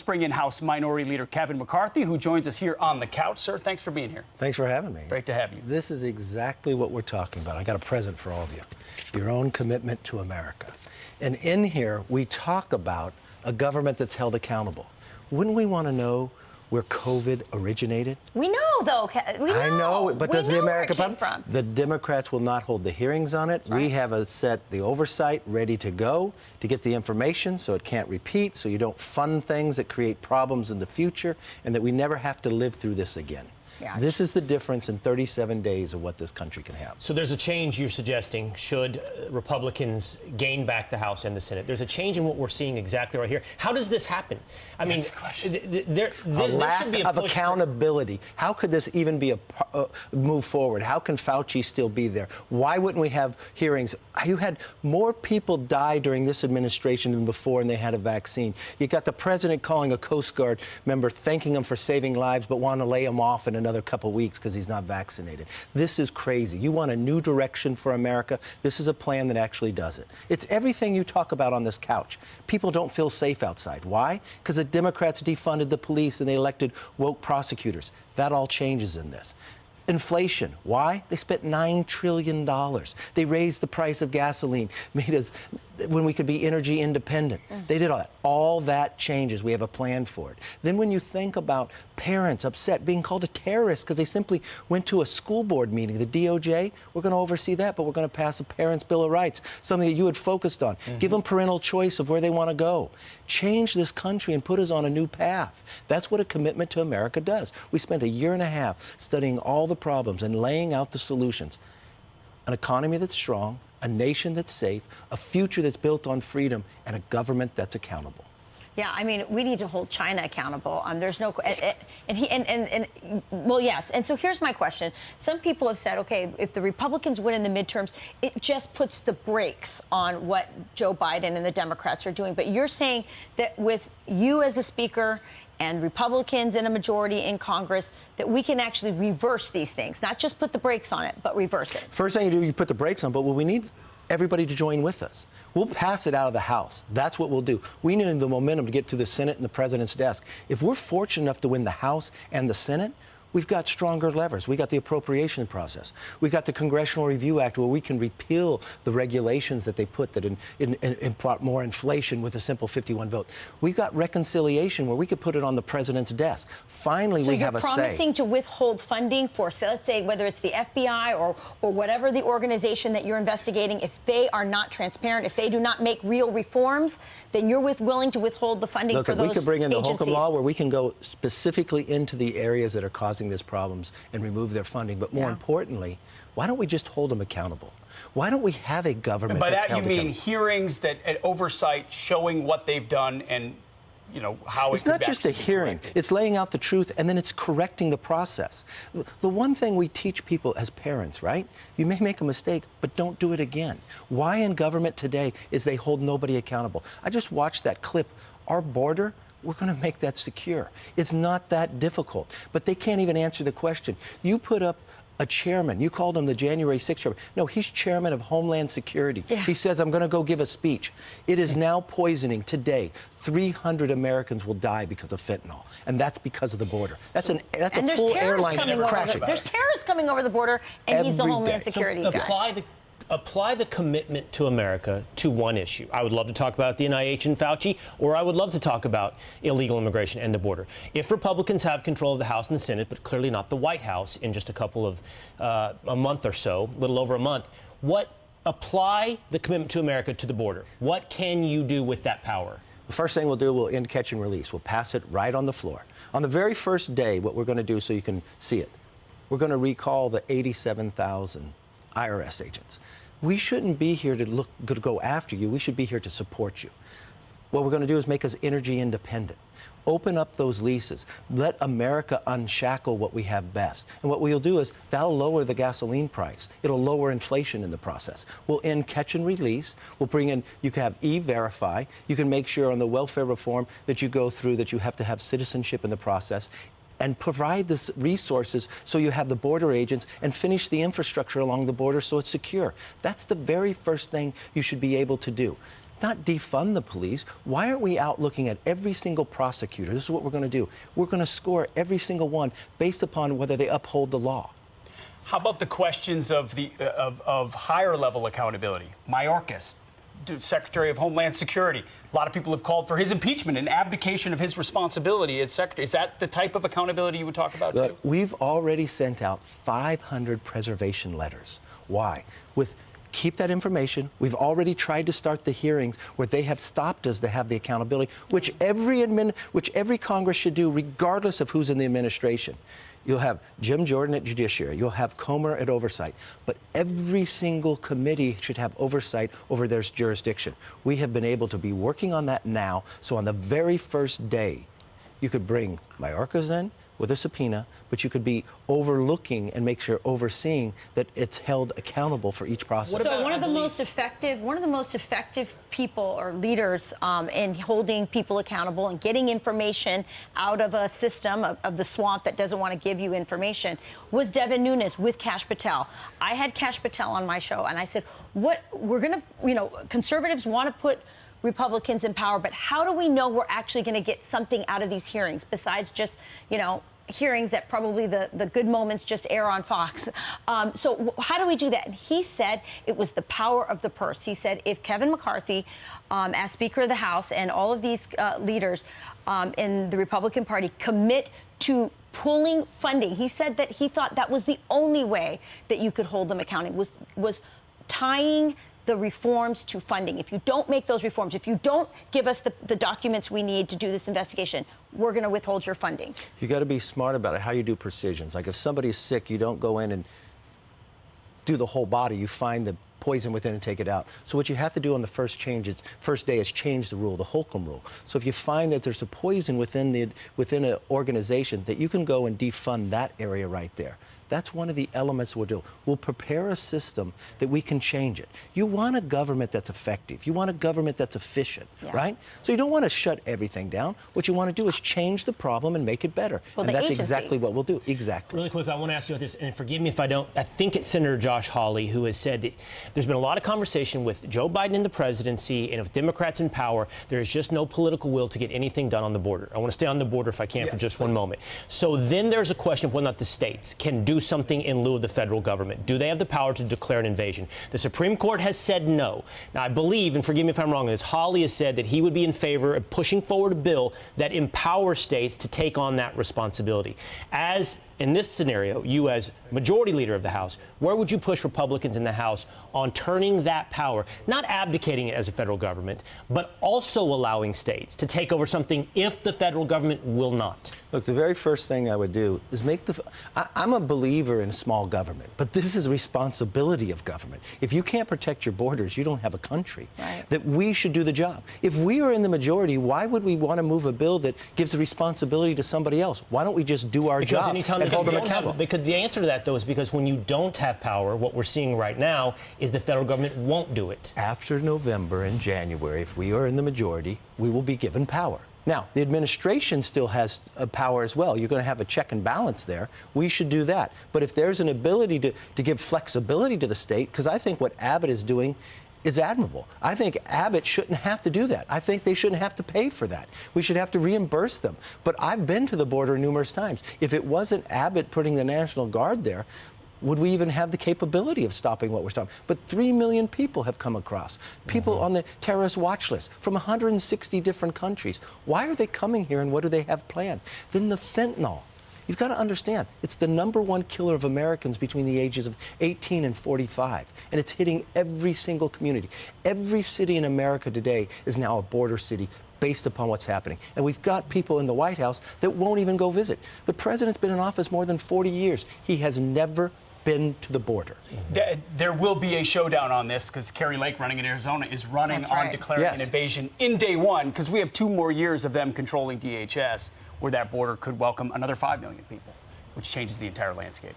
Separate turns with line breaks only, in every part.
bring in House Minority Leader Kevin McCarthy, who joins us here on the couch. Sir, thanks for being here.
Thanks for having me.
Great to have you.
This is exactly what we're talking about. I got a present for all of you. Your own commitment to America. And in here, we talk about a government that's held accountable. Wouldn't we want to know where COVID originated?
We know, though.
I know, but does the American
public?
The Democrats will not hold the hearings on it. Right. We have the oversight ready to go to get the information so it can't repeat, so you don't fund things that create problems in the future, and that we never have to live through this again. Yeah. This is the difference in 37 days of what this country can have.
So there's a change you're suggesting should Republicans gain back the House and the Senate. There's a change in what we're seeing exactly right here. How does this happen? I mean,
a lack of accountability. How could this even be a move forward? How can Fauci still be there? Why wouldn't we have hearings? You had more people die during this administration than before, and they had a vaccine. You got the president calling a Coast Guard member, thanking him for saving lives, but want to lay him off in another couple weeks because he's not vaccinated. This is crazy. You want a new direction for America? This is a plan that actually does it. It's everything you talk about on this couch. People don't feel safe outside. Why? Because the Democrats defunded the police and they elected woke prosecutors. That all changes in this. Inflation. Why? They spent $9 trillion. They raised the price of gasoline, made us when we could be energy independent. They did all that. All that changes. We have a plan for it. Then when you think about parents upset being called a terrorist because they simply went to a school board meeting, the DOJ, we're going to oversee that, but we're going to pass a Parents' Bill of Rights, something that you had focused on. Give them parental choice of where they want to go. Change this country and put us on a new path. That's what a commitment to America does. We spent a year and a half studying all the problems and laying out the solutions. An economy that's strong, a nation that's safe, a future that's built on freedom, and a government that's accountable.
Yeah, I mean, we need to hold China accountable. There's no, well, yes. And so here's my question. Some people have said, okay, if the Republicans win in the midterms, it just puts the brakes on what Joe Biden and the Democrats are doing. But you're saying that with you as the speaker and Republicans in a majority in Congress, that we can actually reverse these things, not just put the brakes on it, but reverse it.
First thing you do, you put the brakes on, but we need everybody to join with us. We'll pass it out of the House. That's what we'll do. We need the momentum to get to the Senate and the president's desk. If we're fortunate enough to win the House and the Senate, we've got stronger levers. We got the appropriation process. We got the Congressional Review Act where we can repeal the regulations that they put that brought more inflation with a simple 51 vote. We've got reconciliation where we could put it on the president's desk. Finally, we have a say.
So you're promising to withhold funding for, so let's say, whether it's the FBI or whatever the organization that you're investigating, if they are not transparent, if they do not make real reforms, then you're willing to withhold the funding for those agencies.
We could bring in the Holcomb Law where we can go specifically into the areas that are causing these problems and remove their funding. But more importantly, why don't we just hold them accountable? Why don't we have a government
that's
held accountable?
You mean hearings that oversight showing what they've done and how
it's not just a hearing. It's laying out the truth, and then it's correcting the process. The one thing we teach people as parents, right? You may make a mistake, but don't do it again. Why in government today is they hold nobody accountable? I just watched that clip. Our border, we're going to make that secure. It's not that difficult, but they can't even answer the question. You put up a chairman. You called him the January 6th chairman. No, he's chairman of Homeland Security. Yeah. He says, I'm going to go give a speech. It is now poisoning. Today, 300 Americans will die because of fentanyl, and that's because of the border. That's a full airline crashing.
There's terrorists coming over the border, and he's the Homeland Security guy.
Apply the commitment to America to one issue. I would love to talk about the NIH and Fauci, or I would love to talk about illegal immigration and the border. If Republicans have control of the House and the Senate, but clearly not the White House in just a month or so, a little over a month, apply the commitment to America to the border. What can you do with that power?
The first thing we'll do, we'll end catch and release. We'll pass it right on the floor. On the very first day, what we're going to do so you can see it, we're going to recall the 87,000 IRS agents. We shouldn't be here to go after you. We should be here to support you. What we're going to do is make us energy independent. Open up those leases. Let America unshackle what we have best. And what we'll do is that'll lower the gasoline price. It'll lower inflation in the process. We'll end catch and release. We'll bring in, you can have E-Verify. You can make sure on the welfare reform that you go through that you have to have citizenship in the process. And provide the resources so you have the border agents and finish the infrastructure along the border so it's secure. That's the very first thing you should be able to do. not defund the police. Why aren't we out looking at every single prosecutor? This is what we're going to do. We're going to score every single one based upon whether they uphold the law.
How about the questions of of higher level accountability? Mayorkas, Secretary of Homeland Security. A lot of people have called for his impeachment and abdication of his responsibility as secretary. Is that the type of accountability you would talk about, too?
We've already sent out 500 preservation letters. Why? Keep that information. We've already tried to start the hearings where they have stopped us to have the accountability, which every Congress should do, regardless of who's in the administration. You'll have Jim Jordan at Judiciary. You'll have Comer at Oversight. But every single committee should have oversight over their jurisdiction. We have been able to be working on that now. So on the very first day, you could bring Mayorkas in with a subpoena, but you could be overlooking and make sure overseeing that it's held accountable for each process.
So one of the most effective people or leaders in holding people accountable and getting information out of a system of the swamp that doesn't want to give you information was Devin Nunes with Kash Patel. I had Kash Patel on my show, and I said, conservatives want to put Republicans in power, but how do we know we're actually going to get something out of these hearings besides just, hearings that probably the good moments just air on Fox? So how do we do that? And he said it was the power of the purse. He said if Kevin McCarthy, as Speaker of the House, and all of these leaders in the Republican Party commit to pulling funding, he said that he thought that was the only way that you could hold them accountable, was tying the reforms to funding. If you don't make those reforms, if you don't give us the documents we need to do this investigation, we're going to withhold your funding.
You got to be smart about it, how you do precisions. Like if somebody's sick, you don't go in and do the whole body. You find the poison within and take it out. So what you have to do on the first day is change the rule, the Holcomb rule. So if you find that there's a poison within an organization, that you can go and defund that area right there. That's one of the elements we'll do. We'll prepare a system that we can change it. You want a government that's effective. You want a government that's efficient, right? So you don't want to shut everything down. What you want to do is change the problem and make it better.
Well,
and that's
agency.
exactly what we'll do. Exactly.
Really quick, I want to ask you about this, and forgive me if I don't. I think it's Senator Josh Hawley who has said that there's been a lot of conversation with Joe Biden in the presidency and with Democrats in power. There is just no political will to get anything done on the border. I want to stay on the border if I can for just one moment. So then there's a question of whether or not the states can do something in lieu of the federal government. Do they have the power to declare an invasion? The Supreme Court has said no. Now, I believe, and forgive me if I'm wrong on this, Hawley has said that he would be in favor of pushing forward a bill that empowers states to take on that responsibility. As in this scenario, you as majority leader of the House, where would you push Republicans in the House on turning that power, not abdicating it as a federal government, but also allowing states to take over something if the federal government will not?
Look, the very first thing I would do is I'm a believer in small government, but this is a responsibility of government. If you can't protect your borders, you don't have a country.
Right.
That we should do the job. If we are in the majority, why would we want to move a bill that gives the responsibility to somebody else? Why don't we just do our job and hold them accountable?
Because the answer to that, though, is because when you don't have power, what we're seeing right now is the federal government won't do it.
After November and January, if we are in the majority, we will be given power. Now, the administration still has power as well. You're going to have a check and balance there. We should do that. But if there's an ability to give flexibility to the state, because I think what Abbott is doing is admirable. I think Abbott shouldn't have to do that. I think they shouldn't have to pay for that. We should have to reimburse them. But I've been to the border numerous times. If it wasn't Abbott putting the National Guard there, would we even have the capability of stopping what we're stopping? But 3 million people have come across. People on the terrorist watch list from 160 different countries. Why are they coming here and what do they have planned? Then the fentanyl. You've got to understand, it's the #1 killer of Americans between the ages of 18 and 45. And it's hitting every single community. Every city in America today is now a border city based upon what's happening. And we've got people in the White House that won't even go visit. The president's been in office more than 40 years. He has never been to the border.
There will be a showdown on this because Kari Lake, running in Arizona, is running on declaring an invasion in day one because we have 2 more years of them controlling DHS, where that border could welcome another 5 million people. which changes the entire landscape.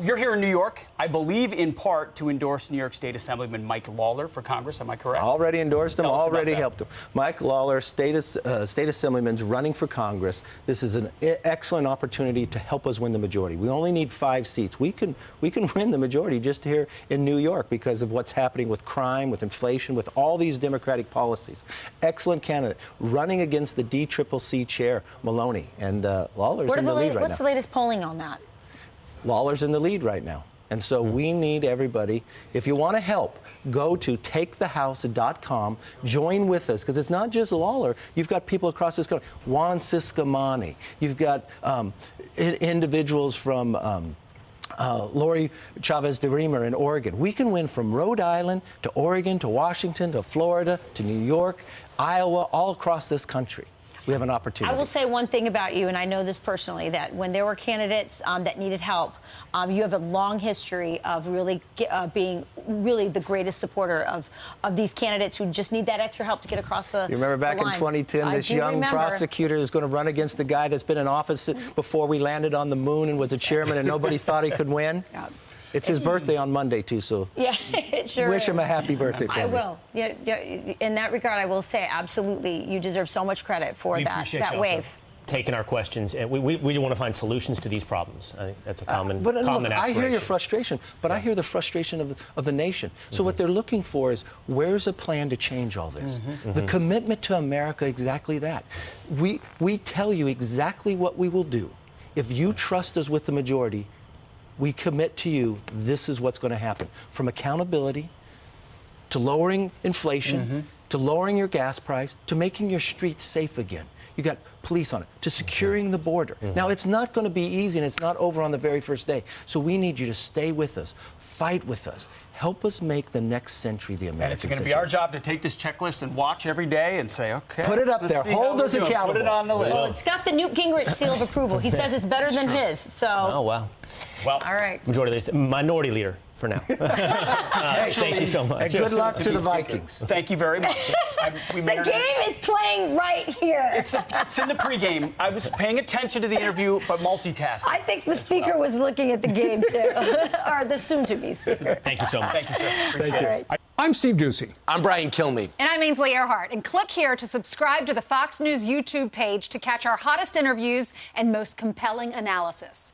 You're here in New York, I believe in part to endorse New York State Assemblyman Mike Lawler for Congress. Am I correct?
Already endorsed him,
Tell us about
already
that.
helped him. Mike Lawler, State Assemblyman's running for Congress. This is an excellent opportunity to help us win the majority. We only need 5 seats. We can win the majority just here in New York because of what's happening with crime, with inflation, with all these Democratic policies. Excellent candidate, running against the DCCC chair, Maloney, and Lawler's in the lead right
What's
now.
the latest polling on that?
Lawler's in the lead right now. And so we need everybody. If you want to help, go to takethehouse.com, join with us, because it's not just Lawler. You've got people across this country, Juan Ciscomani. You've got individuals from Lori Chavez de Remer in Oregon. We can win from Rhode Island to Oregon to Washington to Florida to New York, Iowa, all across this country. We have an opportunity.
I will say one thing about you, and I know this personally, that when there were candidates that needed help, you have a long history of really being really the greatest supporter of these candidates who just need that extra help to get across the
You remember back
the
in
line.
2010,
I
this
do
young
remember.
prosecutor is going to run against the guy that's been in office before we landed on the moon and was a chairman and nobody thought he could win?
Yeah.
It's his birthday on Monday, too, so
Yeah, it sure
wish
is.
him a happy birthday.
I
Fuzzy.
will. Yeah, in that regard, I will say absolutely, you deserve so much credit for
We
that
appreciate you also
wave.
taking our questions, and we want to find solutions to these problems. I think that's a common,
But
common
look, I
aspiration.
hear your frustration, but I hear the frustration of the nation. So what they're looking for is, where's a plan to change all this? The commitment to America, exactly that. We tell you exactly what we will do. If you trust us with the majority, we commit to you, this is what's going to happen. From accountability, to lowering inflation, to lowering your gas price, to making your streets safe again. You got police on it, to securing the border. Now, it's not going to be easy, and it's not over on the very first day. So we need you to stay with us, fight with us, help us make the next century the American
And it's going to
century.
be our job to take this checklist and watch every day and say, okay.
Put it up
let's
there.
see how
Hold
we're
us
doing.
accountable.
Put it on the list.
Well, it's got the Newt Gingrich seal of approval. He says it's better than his. So,
Oh, wow.
Well,
all right.
Minority leader for now. Thank you so much.
And good luck to
be
the
Speaker.
Vikings.
Thank you very much. We
The
may or
game is playing right here.
It's in the pregame. I was paying attention to the interview, but multitasking.
I think the speaker was looking at the game too, or the soon-to-be speaker.
Thank you so much.
Thank you, sir. Appreciate
All
it.
right.
I'm Steve Ducey.
I'm Brian Kilmeade.
And I'm Ainsley Earhart. And click here to subscribe to the Fox News YouTube page to catch our hottest interviews and most compelling analysis.